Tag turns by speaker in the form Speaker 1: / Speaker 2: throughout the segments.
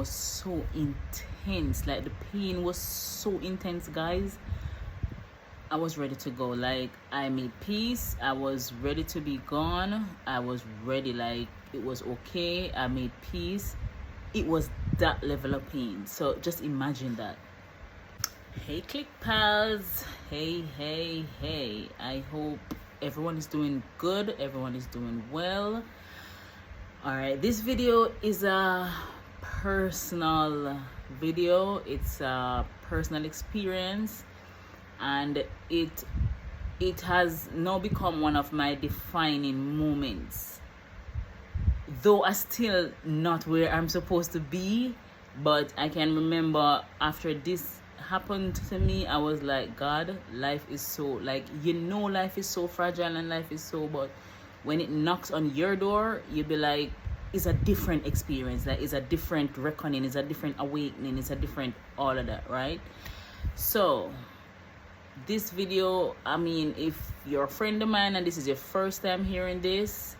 Speaker 1: was so intense. Like, the pain was so intense, guys. I was ready to go. Like, I made peace. I was ready to be gone. I was ready. Like, it was okay. I made peace. It was that level of pain. So just imagine that. Hey, Click Pals. Hey. I hope everyone is doing good. Everyone is doing well. All right, this video is a personal video. It's a personal experience, and it has now become one of my defining moments. Though I still not where I'm supposed to be, but I can remember after this happened to me, I was like, God, life is so, like, life is so fragile and life is so, but when it knocks on your door, you'll be like, it's a different experience. Like, it's a different reckoning, it's a different awakening, it's a different all of that, right? So this video, I mean, if you're a friend of mine and this is your first time hearing this,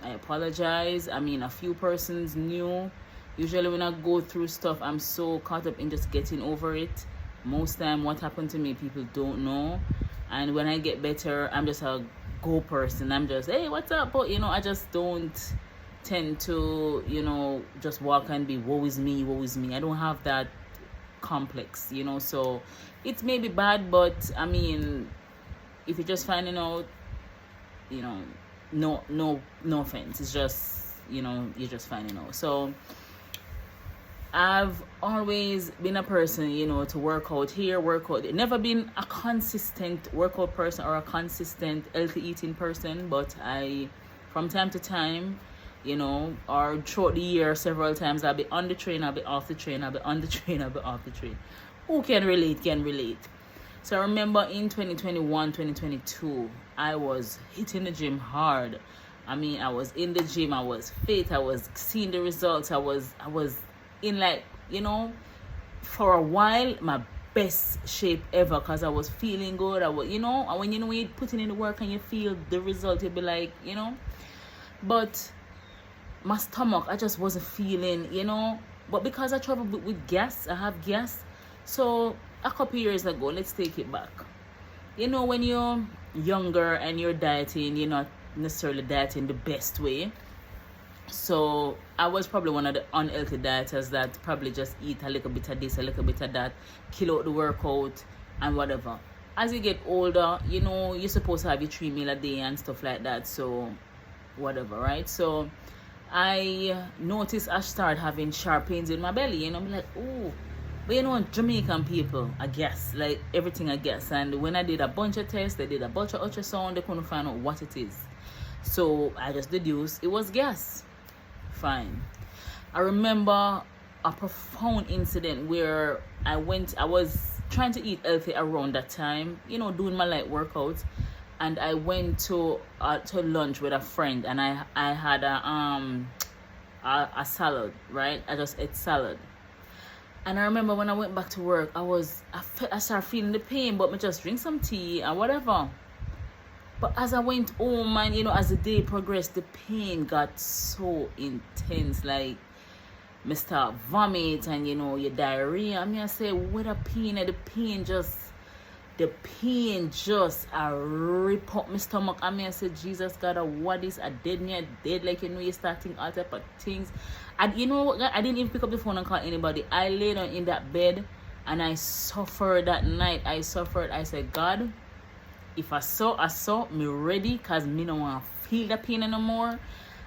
Speaker 1: I apologize. I mean, a few persons knew. Usually when I go through stuff, I'm so caught up in just getting over it. Most time what happened to me, people don't know. And when I get better, I'm just a go person. I'm just, hey, what's up? But I just don't tend to, just walk and be woe is me. I don't have that complex, so it may be bad, but I mean, if you're just finding out, no offense, it's just, you're just finding out. So I've always been a person, to work out here, work out. Never been a consistent workout person or a consistent healthy eating person, but I, from time to time, or throughout the year, several times, I'll be on the train, I'll be off the train, I'll be on the train, I'll be off the train. Who can relate, can relate. So I remember in 2021, 2022, I was hitting the gym hard. I mean, I was in the gym, I was fit, I was seeing the results, I was in, like, for a while, my best shape ever, because I was feeling good. I was, and when you're putting in the work and you feel the result, you'll be like, but my stomach, I just wasn't feeling, but because I travel with gas, I have gas. So a couple years ago, let's take it back. When you're younger and you're dieting, you're not necessarily dieting the best way. So I was probably one of the unhealthy dieters that probably just eat a little bit of this, a little bit of that, kill out the workout and whatever. As you get older, you're supposed to have your 3 meals a day and stuff like that. So whatever, right? So I noticed I started having sharp pains in my belly, I'm like, oh, but Jamaican people, I guess, like everything I guess. And when I did a bunch of tests, they did a bunch of ultrasound, they couldn't find out what it is. So I just deduced it was gas. Fine. I remember a profound incident where I was trying to eat healthy around that time, doing my light workouts, and I went to lunch with a friend, and I had a salad, right? I just ate salad. And I remember when I went back to work, I started feeling the pain, but I just drink some tea and whatever. But as I went home and, as the day progressed, the pain got so intense. Like, I start vomit and, your diarrhea. I say, with the pain just rip up my stomach. I said, Jesus God, what is I dead near dead? Like, you're starting all type of things. And you know what, I didn't even pick up the phone and call anybody. I lay down in that bed and I suffered that night. I said, God, if I saw me ready, because me don't want to feel the pain anymore.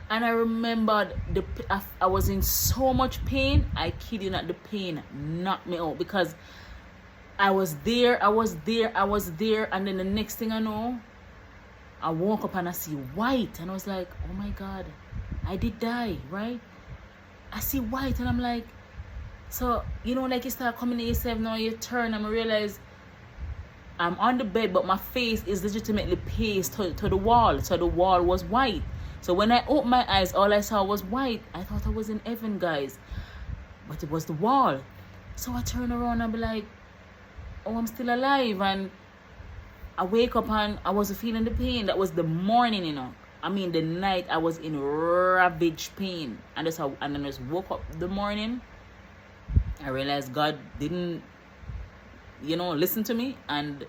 Speaker 1: And I remembered I was in so much pain. I kid you not, the pain knocked me out, because I was there, and then the next thing I know, I woke up and I see white, and I was like, oh my God, I did die, right? I see white, and I'm like, so, like you start coming to yourself, now you turn, and I realize I'm on the bed, but my face is legitimately pasted to the wall, so the wall was white. So when I opened my eyes, all I saw was white. I thought I was in heaven, guys, but it was the wall. So I turn around and be like, oh, I'm still alive. And I wake up and I wasn't feeling the pain. That was the morning, I mean, the night I was in ravaged pain. And then I just woke up the morning I realized God didn't, listen to me. And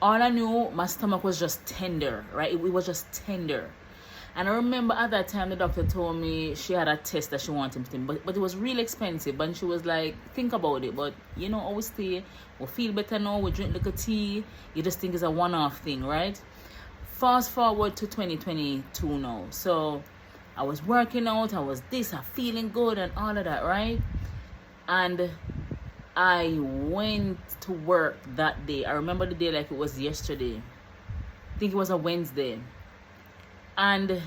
Speaker 1: all I knew, my stomach was just tender, right? It was just tender. And I remember at that time the doctor told me she had a test that she wanted me to, but it was really expensive. And she was like, think about it. But always stay, we feel better now, we drink little tea. You just think it's a one-off thing, right? Fast forward to 2022 now. So I was working out, I was feeling good and all of that, right? And I went to work that day. I remember the day like it was yesterday. I think it was a Wednesday. And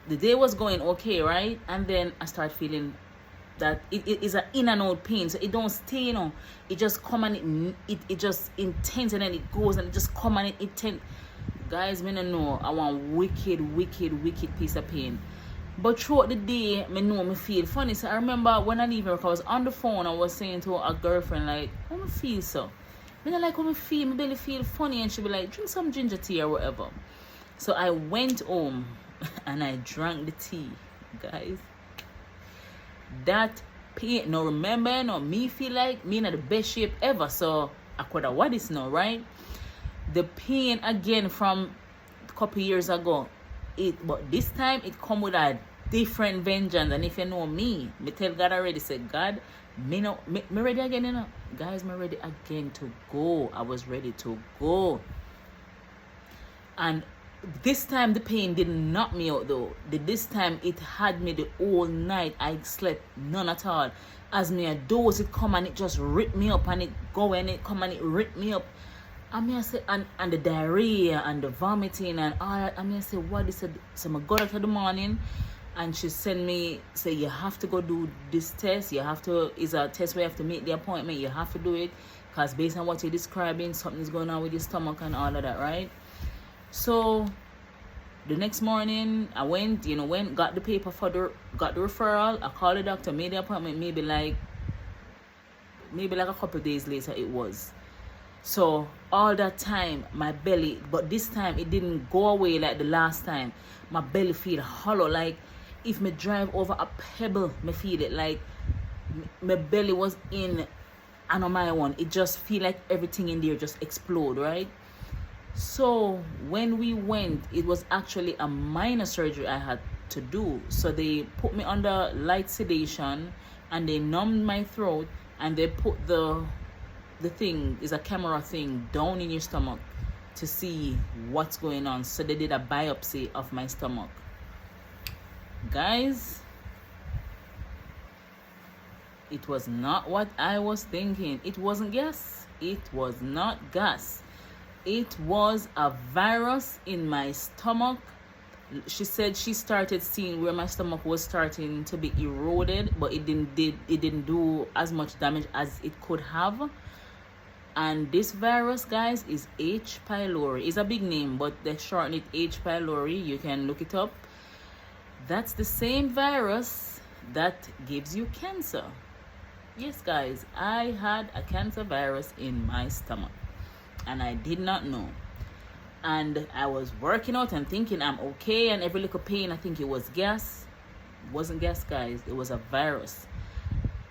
Speaker 1: the day was going okay, right? And then I started feeling that it is an in and out pain. So it don't stay, It just come and it just intense, and then it goes and it just come and it intense. Guys, me no know. I want wicked piece of pain. But throughout the day, me feel funny. So I remember when I leave work, I was on the phone. I was saying to a girlfriend, like, how me feel so? Me not like how me feel. Me barely feel funny. And she be like, drink some ginger tea or whatever. So I went home and I drank the tea, guys. That pain. Now remember, me feel like me in the best shape ever. So I could have what this now, right? The pain again from a couple years ago. But this time it come with a different vengeance. And if you know me tell God already, say, God, me ready again, Guys, me ready again to go. I was ready to go. And this time the pain didn't knock me out though. This time it had me the whole night. I slept none at all. As me a dose, it come and it just rip me up, and it go and it come and it rip me up. I say, and the diarrhea and the vomiting and all that. I say, what is it? So I got out of the morning and she sent me, say, you have to go do this test. It's a test where you have to make the appointment. You have to do it because based on what you're describing, something's going on with your stomach and all of that, right? So the next morning I went, got the paper got the referral. I called the doctor, made the appointment. Maybe like a couple of days later it was. So all that time my belly, but this time it didn't go away like the last time. My belly feel hollow, like if me drive over a pebble, me feel it like my belly was in and on my one. It just feel like everything in there just explode, right? So when we went, it was actually a minor surgery I had to do. So they put me under light sedation and they numbed my throat, and they put the thing is a camera thing down in your stomach to see what's going on. So they did a biopsy of my stomach. Guys, it was not what I was thinking. It wasn't gas. It was not gas. It was a virus in my stomach. She said she started seeing where my stomach was starting to be eroded, but it didn't do as much damage as it could have. And this virus, guys, is H. pylori. It's a big name, but they shorten it H. pylori. You can look it up. That's the same virus that gives you cancer. Yes, guys, I had a cancer virus in my stomach, and I did not know. And I was working out and thinking I'm okay, and every little pain, I think it was gas. It wasn't gas, guys. It was a virus.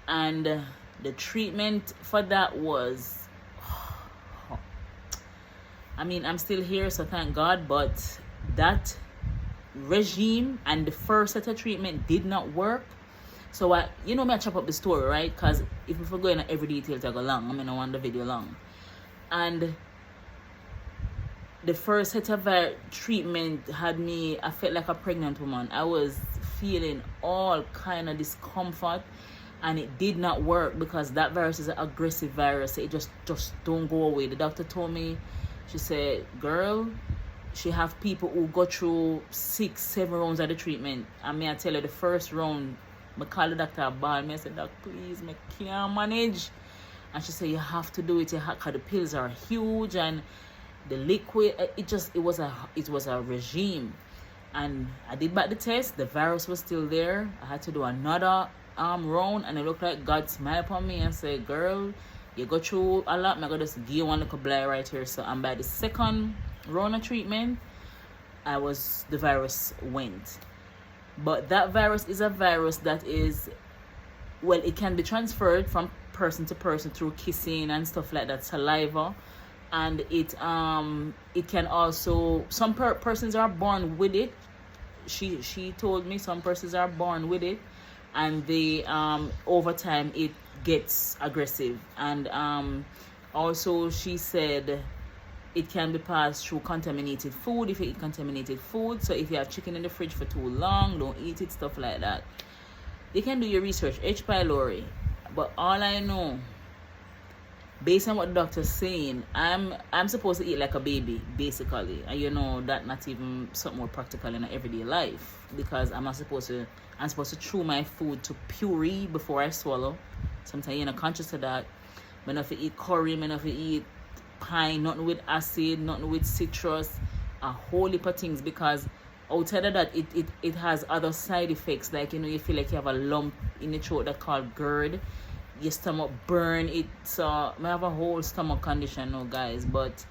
Speaker 1: And the treatment for that was, I'm still here, so thank God, but that regime and the first set of treatment did not work. So I chop up the story, right? Because if we're going into every detail to go long, I want the video long. And the first set of treatment had me, I felt like a pregnant woman. I was feeling all kind of discomfort, and it did not work because that virus is an aggressive virus. It just don't go away. The doctor told me, she said, girl, she have people who go through 6-7 rounds of the treatment. And I tell her the first round, I call the doctor a ball. I said, doc, please, I can't manage. And she said, you have to do it because the pills are huge and the liquid, it was a regime. And I did back the test. The virus was still there. I had to do another round, and it looked like God smiled upon me and said, girl, you go through a lot. I'm going to just give you one little blight right here. So I'm by the second round of treatment, the virus went. But that virus is a virus that is well, it can be transferred from person to person through kissing and stuff like that, saliva. And it can also, some persons are born with it. She told me some persons are born with it, and they over time it gets aggressive. And also she said it can be passed through contaminated food, if you eat contaminated food. So if you have chicken in the fridge for too long, don't eat it, stuff like that. You can do your research, H. pylori. But all I know, based on what the doctor's saying, I'm supposed to eat like a baby, basically. And you know that not even something more practical in everyday life, because I'm supposed to chew my food to puree before I swallow. Sometimes you're not conscious of that. I'm not to eat curry, I'm not to eat pine, nothing with acid, nothing with citrus, a whole heap of things, because outside of that it has other side effects, like, you know, you feel like you have a lump in your throat that called GERD, your stomach burn it. So I have a whole stomach condition now, guys. But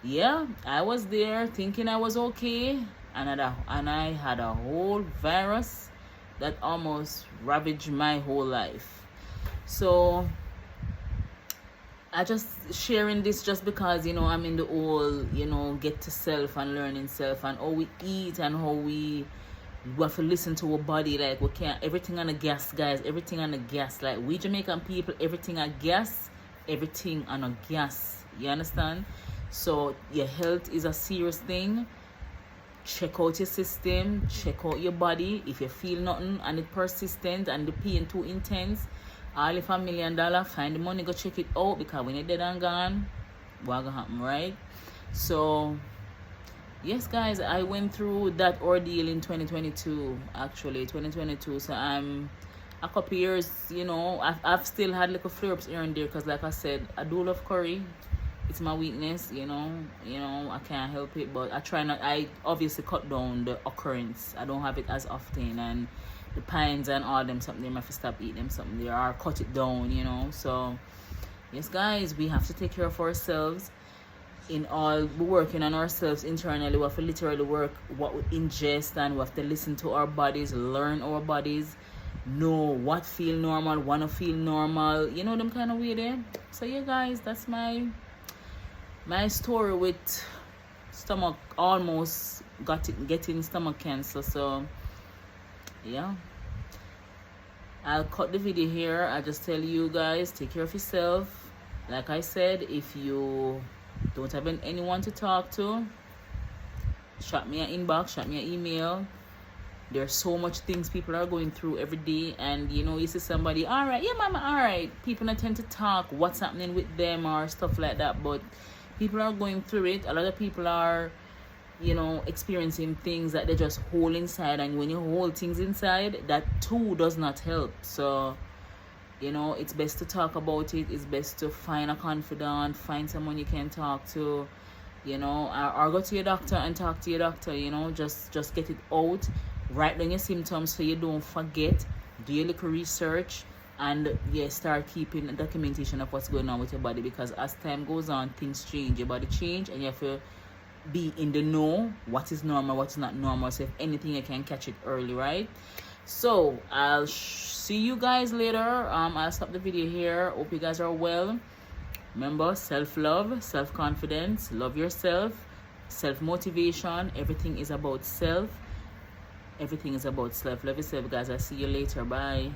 Speaker 1: yeah, I was there thinking I was okay, and I had a whole virus that almost ravaged my whole life. So I just sharing this just because, you know, I'm in the whole, you know, get to self and learning self, and how we eat and how we have to listen to our body. Like, we can't, everything on the gas, guys, everything on the gas. Like, we Jamaican people, everything on gas, everything on a gas. You understand? So your health is a serious thing. Check out your system, check out your body. If you feel nothing and it persistent and the pain too intense, all if $1 million, find the money, go check it out, because when you're dead and gone, what gonna happen, right? So yes, guys, I went through that ordeal in 2022, actually 2022. So I'm a couple years, you know, I've still had little flare-ups here and there, because like I said, I do love curry. It's my weakness, you know, I can't help it. But I try not, I obviously cut down the occurrence. I don't have it as often. And the pines and all them, something, I have to stop eating them, something there, or cut it down, you know. So yes, guys, we have to take care of ourselves. In all, we're working on ourselves internally. We have to literally work what we ingest, and we have to listen to our bodies, learn our bodies, know what feel normal, wanna feel normal, you know, them kind of way there. So yeah, guys, that's my story with stomach, almost getting stomach cancer. So yeah, I'll cut the video here. I just tell you guys, take care of yourself. Like I said, if you don't have anyone to talk to, shot me an inbox, shot me an email. There's so much things people are going through every day, and you know, you see somebody, all right, yeah, mama, all right, people don't tend to talk what's happening with them or stuff like that, but people are going through it. A lot of people are, you know, experiencing things that they just hold inside, and when you hold things inside, that too does not help. So, you know, it's best to talk about it. It's best to find a confidant, find someone you can talk to, you know, or go to your doctor and talk to your doctor. You know, just get it out, write down your symptoms so you don't forget, do your little research, and yeah, start keeping documentation of what's going on with your body, because as time goes on, things change, your body change, and you have to be in the know what is normal, what's not normal. So if anything, you can catch it early, right? So I'll see you guys later. I'll stop the video here. Hope you guys are well. Remember, self-love, self-confidence, love yourself, self-motivation. Everything is about self. Everything is about self. Love yourself, guys. I'll see you later. Bye.